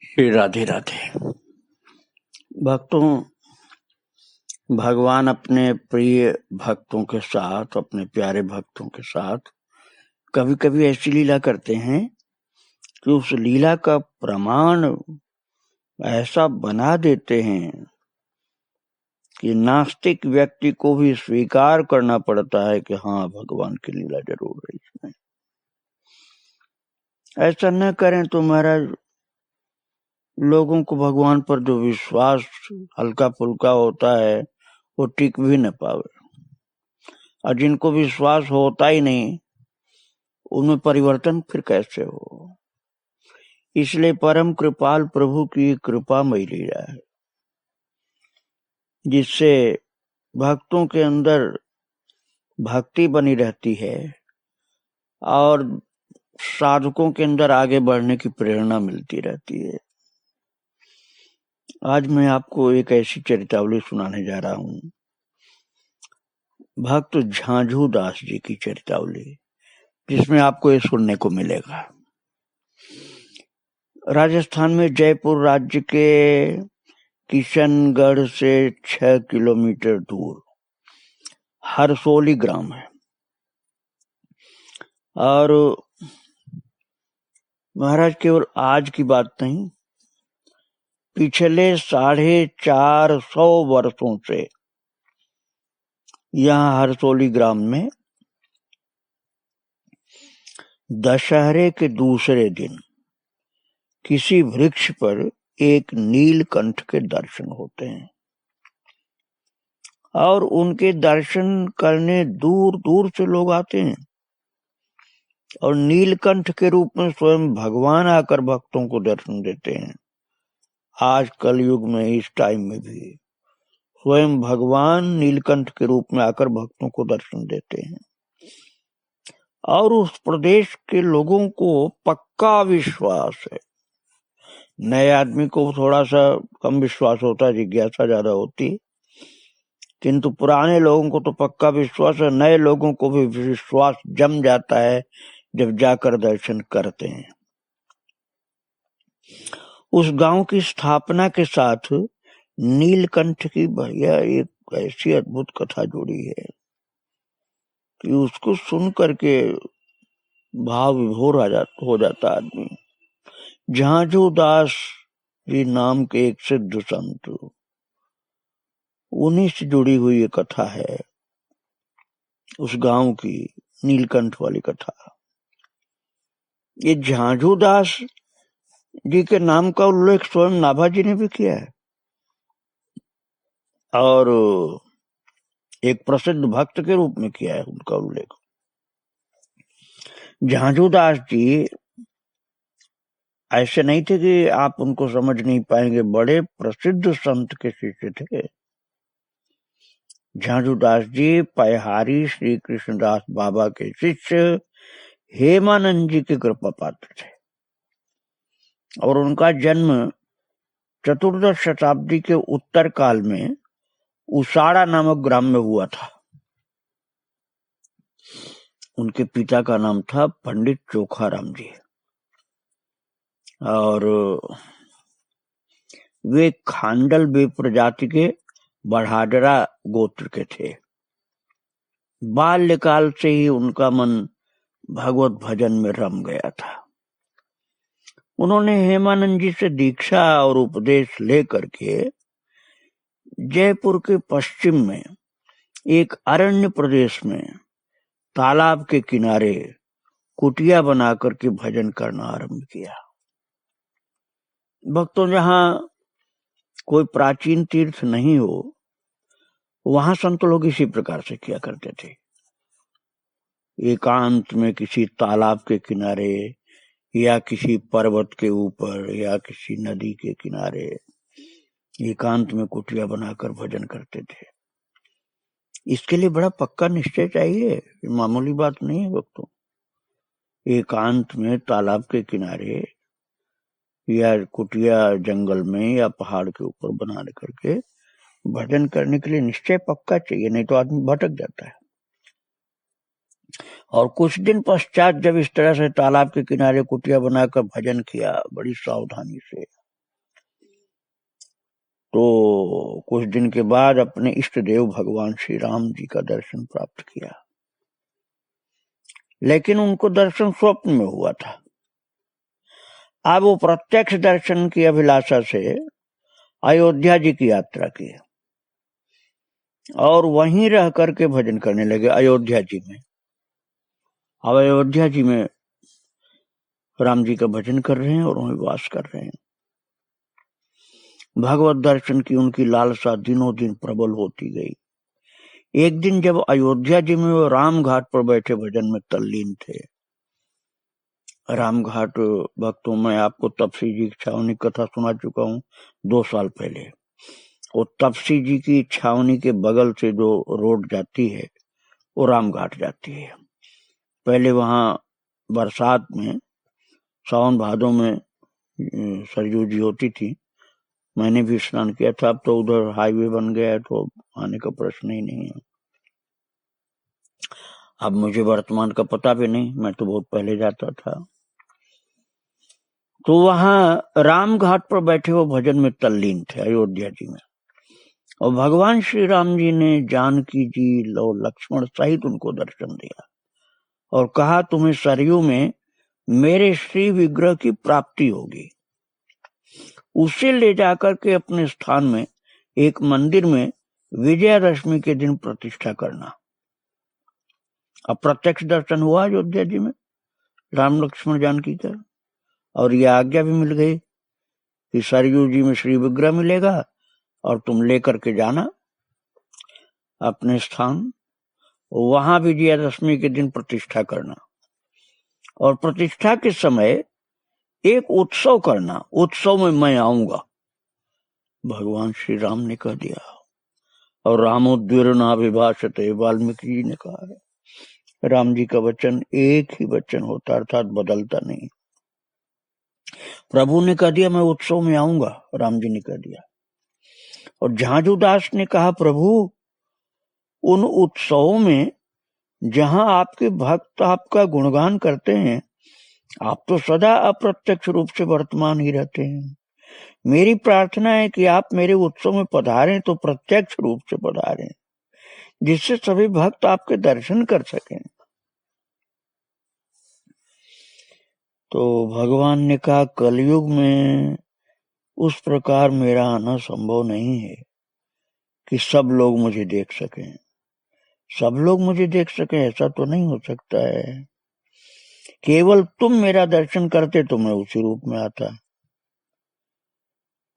श्री राधे राधे। भक्तों, भगवान अपने प्रिय भक्तों के साथ, अपने प्यारे भक्तों के साथ कभी कभी ऐसी लीला करते हैं कि उस लीला का प्रमाण ऐसा बना देते हैं कि नास्तिक व्यक्ति को भी स्वीकार करना पड़ता है कि हाँ, भगवान की लीला जरूर है इसमें। ऐसा न करें तो महाराज, लोगों को भगवान पर जो विश्वास हल्का फुल्का होता है वो टिक भी न पावे, और जिनको विश्वास होता ही नहीं उनमें परिवर्तन फिर कैसे हो। इसलिए परम कृपाल प्रभु की कृपामयी लीला है, जिससे भक्तों के अंदर भक्ति बनी रहती है और साधकों के अंदर आगे बढ़ने की प्रेरणा मिलती रहती है। आज मैं आपको एक ऐसी चरितावली सुनाने जा रहा हूँ, भक्त झांझू दास जी की चरितावली, जिसमें आपको ये सुनने को मिलेगा। राजस्थान में जयपुर राज्य के किशनगढ़ से 6 किलोमीटर दूर हरसोली ग्राम है। और महाराज केवल आज की बात नहीं, पिछले 450 वर्षों से यहाँ हरसोली ग्राम में दशहरे के दूसरे दिन किसी वृक्ष पर एक नीलकंठ के दर्शन होते हैं, और उनके दर्शन करने दूर दूर से लोग आते हैं। और नीलकंठ के रूप में स्वयं भगवान आकर भक्तों को दर्शन देते हैं। आज कलयुग में, इस टाइम में भी स्वयं भगवान नीलकंठ के रूप में आकर भक्तों को दर्शन देते हैं। और उस प्रदेश के लोगों को पक्का विश्वास है। नए आदमी को थोड़ा सा कम विश्वास होता है, जिज्ञासा ज्यादा होती, किंतु पुराने लोगों को तो पक्का विश्वास है। नए लोगों को भी विश्वास जम जाता है जब जाकर दर्शन करते हैं। उस गांव की स्थापना के साथ नीलकंठ की भैया एक ऐसी अद्भुत कथा जुड़ी है कि उसको सुन करके भाव विभोर हो जाता आदमी। झांझू दास जी नाम के एक सिद्ध संत, उन्हीं से जुड़ी हुई ये कथा है, उस गांव की नीलकंठ वाली कथा। ये झांझू दास जी के नाम का उल्लेख स्वयं नाभाजी ने भी किया है, और एक प्रसिद्ध भक्त के रूप में किया है उनका उल्लेख। झांझू दास जी ऐसे नहीं थे कि आप उनको समझ नहीं पाएंगे, बड़े प्रसिद्ध संत के शिष्य थे। झांझू दास जी पयहारी श्री कृष्णदास बाबा के शिष्य हेमानंद जी के कृपा पात्र थे, और उनका जन्म चतुर्दश शताब्दी के उत्तर काल में उसाड़ा नामक ग्राम में हुआ था। उनके पिता का नाम था पंडित चोखाराम जी, और वे खांडल बे प्रजाति के बढ़ाडरा गोत्र के थे। बाल्यकाल से ही उनका मन भगवत भजन में रम गया था। उन्होंने हेमानंद जी से दीक्षा और उपदेश लेकर के जयपुर के पश्चिम में एक अरण्य प्रदेश में तालाब के किनारे कुटिया बनाकर के भजन करना आरंभ किया। भक्तों, जहां कोई प्राचीन तीर्थ नहीं हो, वहां संत लोग इसी प्रकार से किया करते थे। एकांत में किसी तालाब के किनारे या किसी पर्वत के ऊपर या किसी नदी के किनारे एकांत में कुटिया बनाकर भजन करते थे। इसके लिए बड़ा पक्का निश्चय चाहिए, मामूली बात नहीं है भक्तों। एकांत में तालाब के किनारे या कुटिया जंगल में या पहाड़ के ऊपर बना करके भजन करने के लिए निश्चय पक्का चाहिए, नहीं तो आदमी भटक जाता है। और कुछ दिन पश्चात जब इस तरह से तालाब के किनारे कुटिया बनाकर भजन किया बड़ी सावधानी से, तो कुछ दिन के बाद अपने इष्ट देव भगवान श्री राम जी का दर्शन प्राप्त किया, लेकिन उनको दर्शन स्वप्न में हुआ था। अब वो प्रत्यक्ष दर्शन की अभिलाषा से अयोध्या जी की यात्रा की और वहीं रह करके भजन करने लगे अयोध्या जी में। अब अयोध्या जी में राम जी का भजन कर रहे हैं और वहीं वास कर रहे हैं। भगवत दर्शन की उनकी लालसा दिनों दिन प्रबल होती गई। एक दिन जब अयोध्या जी में वो राम घाट पर बैठे भजन में तल्लीन थे। राम घाट भक्तों में आपको तपसी जी की छावनी कथा सुना चुका हूँ 2 साल पहले। वो तपसी जी की छावनी के बगल से जो रोड जाती है वो राम घाट जाती है। पहले वहां बरसात में सावन भादों में सरयू जी होती थी, मैंने भी स्नान किया था। अब तो उधर हाईवे बन गया है तो आने का प्रश्न ही नहीं है। अब मुझे वर्तमान का पता भी नहीं, मैं तो बहुत पहले जाता था। तो वहां राम घाट पर बैठे वो भजन में तल्लीन थे अयोध्या जी में। और भगवान श्री राम जी ने जानकी जी और लक्ष्मण सहित उनको दर्शन दिया और कहा तुम्हें सरयू में मेरे श्री विग्रह की प्राप्ति होगी, उसे ले जाकर के अपने स्थान में एक मंदिर में विजयादशमी के दिन प्रतिष्ठा करना। अब प्रत्यक्ष दर्शन हुआ अयोध्या जी में राम लक्ष्मण जानकी का, और यह आज्ञा भी मिल गई कि सरयू जी में श्री विग्रह मिलेगा और तुम लेकर के जाना अपने स्थान, वहां विजयादशमी के दिन प्रतिष्ठा करना और प्रतिष्ठा के समय एक उत्सव करना, उत्सव में मैं आऊंगा। भगवान श्री राम ने कह दिया और रामोद्वीरनाभिभाषते, वाल्मीकि जी ने कहा है। राम जी का वचन एक ही वचन होता, अर्थात बदलता नहीं। प्रभु ने कह दिया मैं उत्सव में आऊंगा, राम जी ने कह दिया। और झांझूदास ने कहा प्रभु उन उत्सवों में जहां आपके भक्त आपका गुणगान करते हैं, आप तो सदा अप्रत्यक्ष रूप से वर्तमान ही रहते हैं। मेरी प्रार्थना है कि आप मेरे उत्सव में पधारें तो प्रत्यक्ष रूप से पधारें, जिससे सभी भक्त आपके दर्शन कर सकें। तो भगवान ने कहा कलयुग में उस प्रकार मेरा आना संभव नहीं है कि सब लोग मुझे देख सकें। सब लोग मुझे देख सकें ऐसा तो नहीं हो सकता है। केवल तुम मेरा दर्शन करते तो मैं उसी रूप में आता।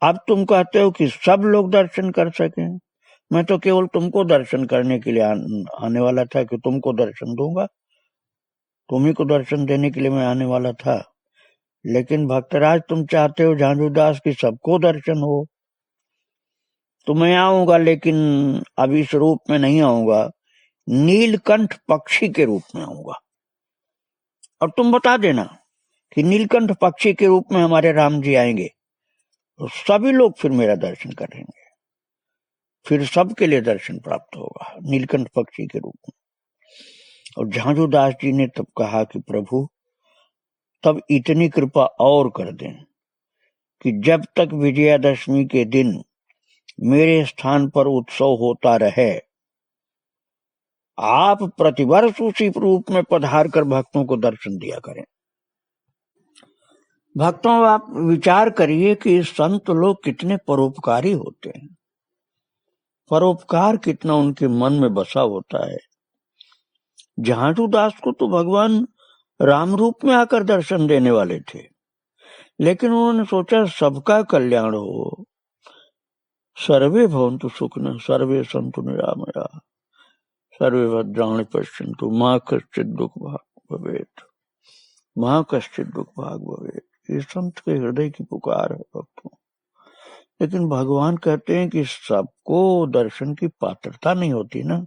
अब तुम कहते हो कि सब लोग दर्शन कर सकें, मैं तो केवल तुमको दर्शन करने के लिए आने वाला था कि तुमको दर्शन दूंगा, तुम्ही को दर्शन देने के लिए मैं आने वाला था। लेकिन भक्तराज तुम चाहते हो झांझूदास की सबको दर्शन हो, तो मैं आऊंगा, लेकिन अब इस रूप में नहीं आऊंगा, नीलकंठ पक्षी के रूप में आऊंगा। और तुम बता देना कि नीलकंठ पक्षी के रूप में हमारे राम जी आएंगे तो सभी लोग फिर मेरा दर्शन करेंगे, फिर सबके लिए दर्शन प्राप्त होगा नीलकंठ पक्षी के रूप में। और झांझूदास जी ने तब कहा कि प्रभु तब इतनी कृपा और कर दें कि जब तक विजयादशमी के दिन मेरे स्थान पर उत्सव होता रहे, आप प्रतिवर्ष उसी रूप में पधार कर भक्तों को दर्शन दिया करें। भक्तों आप विचार करिए कि संत लोग कितने परोपकारी होते हैं, परोपकार कितना उनके मन में बसा होता है। झांझूदास को तो भगवान राम रूप में आकर दर्शन देने वाले थे, लेकिन उन्होंने सोचा सबका कल्याण हो, सर्वे भवन्तु सुखिनः सर्वे सन्तु निरामयाः सर्वे भद्राणि पश्यन्तु मा कश्चित् दुःखभाग् भवेत्, मा कश्चित् दुःखभाग् भवेत्। ये संत के हृदय की पुकार है भक्तों। लेकिन भगवान कहते हैं कि सबको दर्शन की पात्रता नहीं होती ना,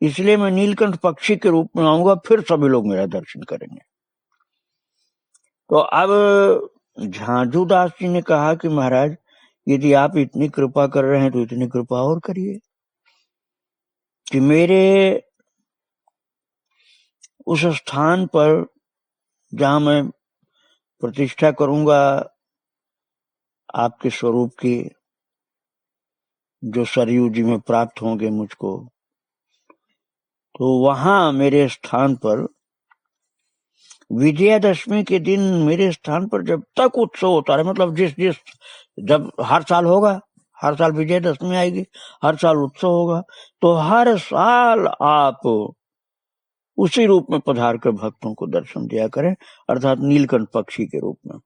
इसलिए मैं नीलकंठ पक्षी के रूप में आऊंगा, फिर सभी लोग मेरा दर्शन करेंगे। तो अब झांझूदास जी ने कहा कि महाराज यदि आप इतनी कृपा कर रहे हैं तो इतनी कृपा और करिए कि मेरे उस स्थान पर जहां मैं प्रतिष्ठा करूंगा आपके स्वरूप की, जो सरयू जी में प्राप्त होंगे मुझको, तो वहां मेरे स्थान पर विजयादशमी के दिन मेरे स्थान पर जब तक उत्सव होता रहे, मतलब जब हर साल होगा, हर साल विजयादशमी आएगी, हर साल उत्सव होगा, तो हर साल आप उसी रूप में पधार कर भक्तों को दर्शन दिया करें, अर्थात नीलकंठ पक्षी के रूप में।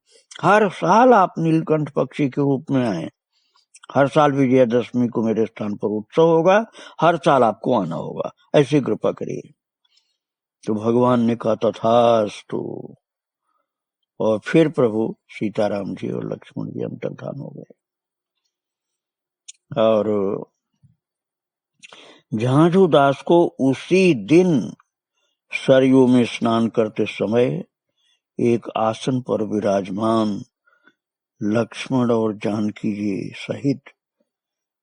हर साल आप नीलकंठ पक्षी के रूप में आए। हर साल विजयादशमी को मेरे स्थान पर उत्सव होगा, हर साल आपको आना होगा, ऐसी कृपा करिए। तो भगवान ने कहा तथास्तु, और फिर प्रभु सीताराम जी और लक्ष्मण जी अंतर्धान हो गए। और झांझू दास को उसी दिन सरयू में स्नान करते समय एक आसन पर विराजमान लक्ष्मण और जानकी जी सहित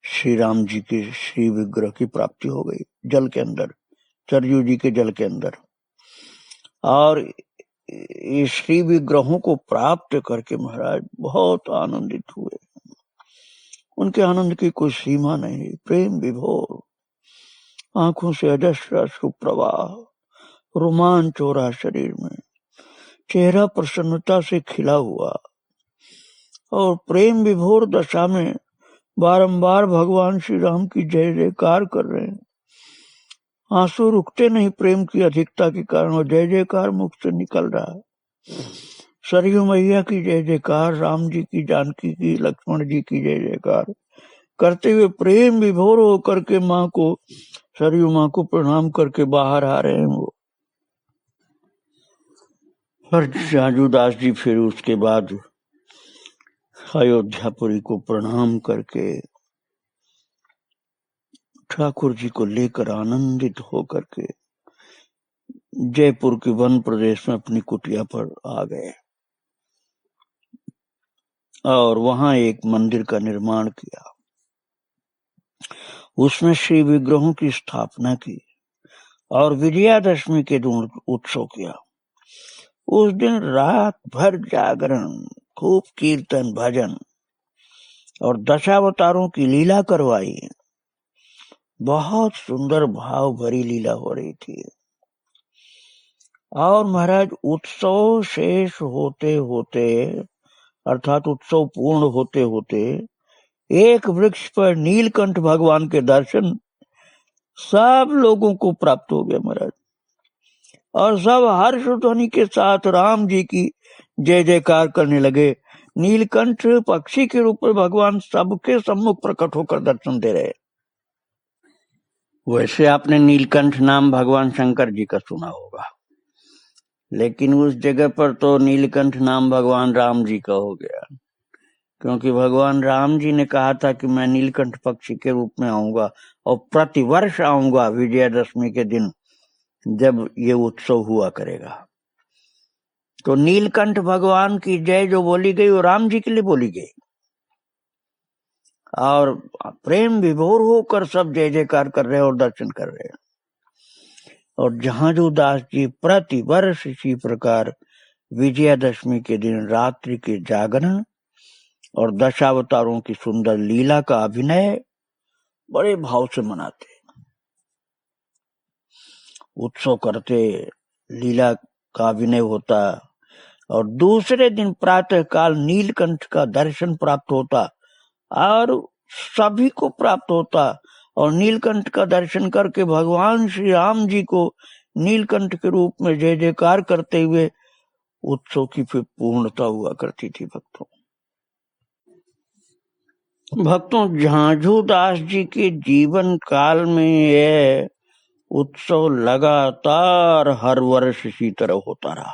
श्री राम जी के श्री विग्रह की प्राप्ति हो गई, जल के अंदर, सरयू जी के जल के अंदर। और ये श्री विग्रहों को प्राप्त करके महाराज बहुत आनंदित हुए। उनके आनंद की कोई सीमा नहीं, प्रेम विभोर, आंखों से अजस्र अश्रु प्रवाह, रोमांच हो रहा शरीर में, चेहरा प्रसन्नता से खिला हुआ, और प्रेम विभोर दशा में बारंबार भगवान श्री राम की जय जयकार कर रहे हैं। आंसू रुकते नहीं प्रेम की अधिकता के कारण, और जय जयकार मुख से निकल रहा है। सरयू मैया की जय जयकार, राम जी की, जानकी की, लक्ष्मण जी की जय जयकार करते हुए प्रेम विभोर होकर के माँ को, सरयू माँ को प्रणाम करके बाहर आ रहे हैं वो। और झांझू दास जी फिर उसके बाद अयोध्यापुरी को प्रणाम करके ठाकुर जी को लेकर आनंदित होकर के जयपुर के वन प्रदेश में अपनी कुटिया पर आ गए, और वहां एक मंदिर का निर्माण किया, उसमें श्री विग्रहों की स्थापना की, और विजयादशमी के दिन उत्सव किया। उस दिन रात भर जागरण, खूब कीर्तन भजन और दशावतारों की लीला करवाई। बहुत सुंदर भाव भरी लीला हो रही थी। और महाराज उत्सव शेष होते होते, अर्थात उत्सव पूर्ण होते होते, एक वृक्ष पर नीलकंठ भगवान के दर्शन सब लोगों को प्राप्त हो गए महाराज, और सब हर्ष ध्वनि के साथ राम जी की जय जयकार करने लगे। नीलकंठ पक्षी के रूप में भगवान सबके सम्मुख प्रकट होकर दर्शन दे रहे। वैसे आपने नीलकंठ नाम भगवान शंकर जी का सुना होगा, लेकिन उस जगह पर तो नीलकंठ नाम भगवान राम जी का हो गया, क्योंकि भगवान राम जी ने कहा था कि मैं नीलकंठ पक्षी के रूप में आऊंगा, और प्रतिवर्ष आऊंगा विजयादशमी के दिन जब ये उत्सव हुआ करेगा। तो नीलकंठ भगवान की जय जो बोली गई वो राम जी के लिए बोली गई, और प्रेम विभोर होकर सब जय जयकार कर रहे हैं और दर्शन कर रहे हैं। और झांझू दास जी प्रति वर्ष इसी प्रकार विजयादशमी के दिन रात्रि के जागरण और दशावतारों की सुंदर लीला का अभिनय बड़े भाव से मनाते, उत्सव करते, लीला का अभिनय होता, और दूसरे दिन प्रातः काल नीलकंठ का दर्शन प्राप्त होता, और सभी को प्राप्त होता, और नीलकंठ का दर्शन करके भगवान श्री राम जी को नीलकंठ के रूप में जय जयकार करते हुए उत्सव की फिर पूर्णता हुआ करती थी। भक्तों झांझू दास जी के जीवन काल में यह उत्सव लगातार हर वर्ष इसी तरह होता रहा,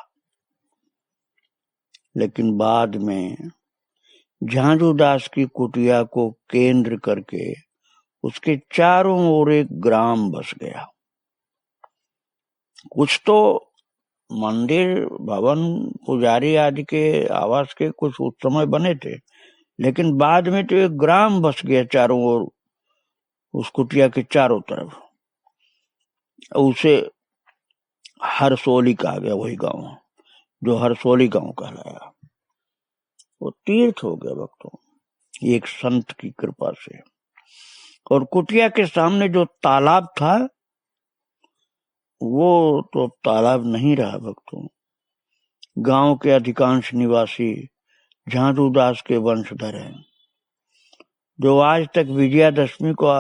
लेकिन बाद में झांझू दास की कुटिया को केंद्र करके उसके चारों ओर एक ग्राम बस गया। कुछ तो मंदिर, भवन, पुजारी आदि के आवास के कुछ उस समय बने थे, लेकिन बाद में तो एक ग्राम बस गया चारों ओर, उस कुटिया के चारों तरफ। उसे हरसोली कहा गया, वही गांव जो हरसोली गांव कहलाया। वो तीर्थ हो गया भक्तों, एक संत की कृपा से। और कुटिया के सामने जो तालाब था वो तो अब तालाब नहीं रहा भक्तों। गांव के अधिकांश निवासी झांझूदास के वंशधर हैं, जो आज तक विजयादशमी को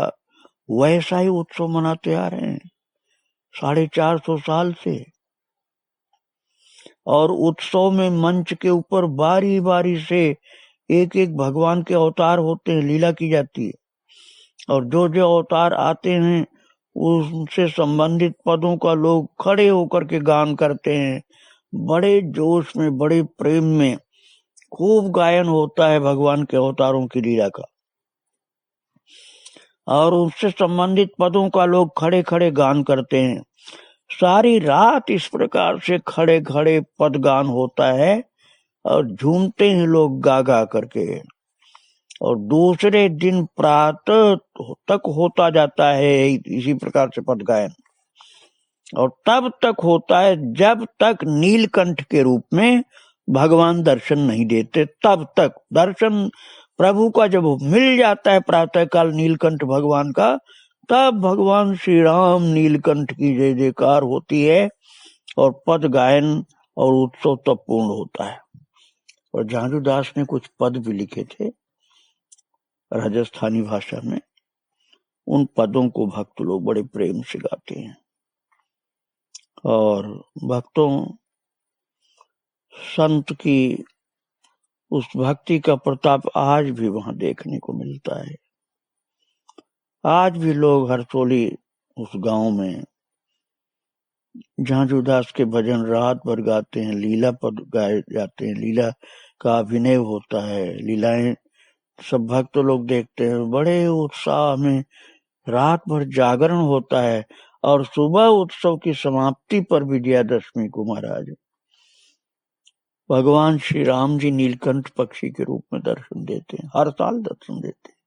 वैसा ही उत्सव मनाते आ रहे हैं 450 साल से। और उत्सव में मंच के ऊपर बारी बारी से एक एक भगवान के अवतार होते हैं, लीला की जाती है। और जो जो अवतार आते हैं उनसे संबंधित पदों का लोग खड़े होकर के गान करते हैं। बड़े जोश में, बड़े प्रेम में खूब गायन होता है भगवान के अवतारों की लीला का। और उससे संबंधित पदों का लोग खड़े खड़े गान करते हैं। सारी रात इस प्रकार से खड़े खड़े पद गान होता है और झूमते हैं लोग गा गा करके। और दूसरे दिन प्रातः तक होता जाता है इसी प्रकार से पद गायन। और तब तक होता है जब तक नीलकंठ के रूप में भगवान दर्शन नहीं देते। तब तक दर्शन प्रभु का जब मिल जाता है प्रातः काल नीलकंठ भगवान का, तब भगवान श्री राम नीलकंठ की जय जयकार होती है और पद गायन और उत्सव तब पूर्ण होता है। और झांझूदास ने कुछ पद भी लिखे थे राजस्थानी भाषा में। उन पदों को भक्त लोग बड़े प्रेम से गाते हैं। और भक्तों, संत की उस भक्ति का प्रताप आज भी वहां देखने को मिलता है। आज भी लोग हरसोली उस गांव में झांझूदास के भजन रात भर गाते हैं, लीला पद गाए जाते हैं, लीला का अभिनय होता है, लीलाएं सब भक्त लोग देखते हैं। बड़े उत्साह में रात भर जागरण होता है। और सुबह उत्सव की समाप्ति पर विजयादशमी को महाराज भगवान श्री राम जी नीलकंठ पक्षी के रूप में दर्शन देते हैं, हर साल दर्शन देते हैं।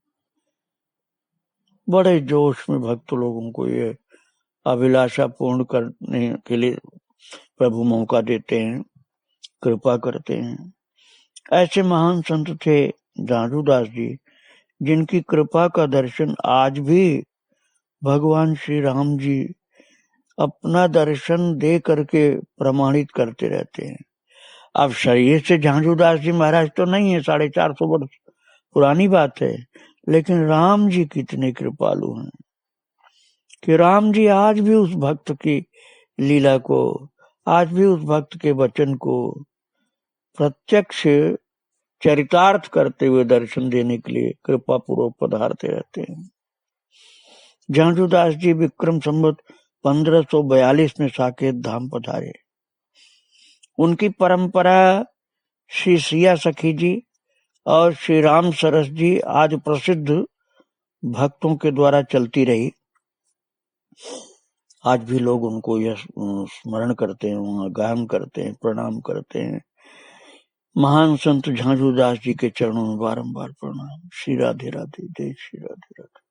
बड़े जोश में भक्त लोगों को ये अभिलाषा पूर्ण करने के लिए प्रभु मौका देते हैं, कृपा करते हैं। ऐसे महान संत थे झांझूदास जी, जिनकी कृपा का दर्शन आज भी भगवान श्री राम जी अपना दर्शन दे करके प्रमाणित करते रहते हैं। अब शरीर से झांझूदास जी महाराज तो नहीं है, 450 वर्ष पुरानी बात है, लेकिन राम जी कितने कृपालु हैं कि राम जी आज भी उस भक्त की लीला को, आज भी उस भक्त के वचन को प्रत्यक्ष चरितार्थ करते हुए दर्शन देने के लिए कृपा पूर्वक पधारते रहते हैं। झांझूदास जी विक्रम संवत 1542 में साकेत धाम पधारे। उनकी परंपरा श्री सिया सखी जी और श्री राम सरस जी आज प्रसिद्ध भक्तों के द्वारा चलती रही। आज भी लोग उनको यह स्मरण करते हैं, वहां गान करते हैं, प्रणाम करते हैं। महान संत झांझूदास जी के चरणों में बारंबार प्रणाम। श्री राधे राधे, जय श्री राधे राधे।